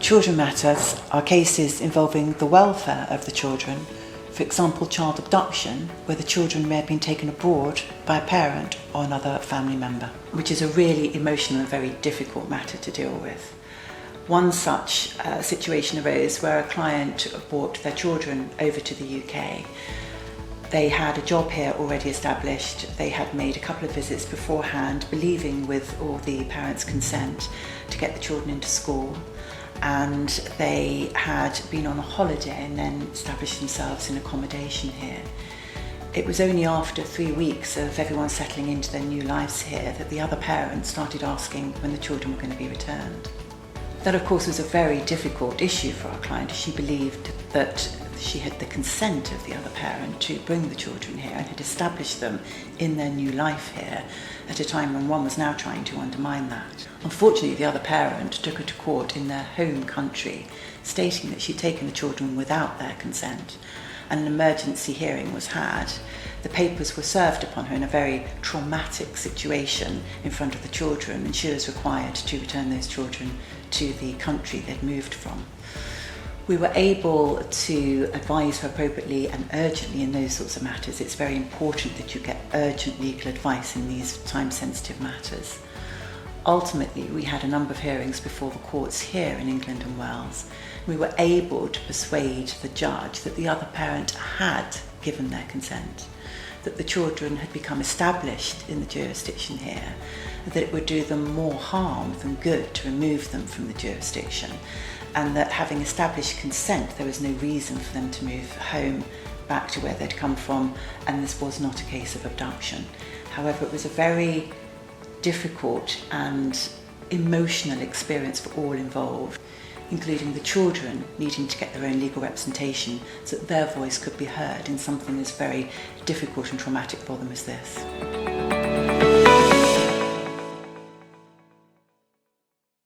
Children matters are cases involving the welfare of the children, for example child abduction, where the children may have been taken abroad by a parent or another family member, which is a really emotional and very difficult matter to deal with. One such situation arose where a client brought their children over to the UK. They had a job here already established. They had made a couple of visits beforehand, believing with all the parents' consent to get the children into school. And they had been on a holiday and then established themselves in accommodation here. It was only after 3 weeks of everyone settling into their new lives here that the other parents started asking when the children were going to be returned. That, of course, was a very difficult issue for our client. She believed that she had the consent of the other parent to bring the children here and had established them in their new life here at a time when one was now trying to undermine that. Unfortunately, the other parent took her to court in their home country, stating that she'd taken the children without their consent, and an emergency hearing was had. The papers were served upon her in a very traumatic situation in front of the children, and she was required to return those children to the country they'd moved from. We were able to advise her appropriately and urgently in those sorts of matters. It's very important that you get urgent legal advice in these time-sensitive matters. Ultimately, we had a number of hearings before the courts here in England and Wales. We were able to persuade the judge that the other parent had given their consent, that the children had become established in the jurisdiction here, that it would do them more harm than good to remove them from the jurisdiction, and that having established consent, there was no reason for them to move home back to where they'd come from, and this was not a case of abduction. However, it was a very difficult and emotional experience for all involved, including the children needing to get their own legal representation so that their voice could be heard in something as very difficult and traumatic for them as this.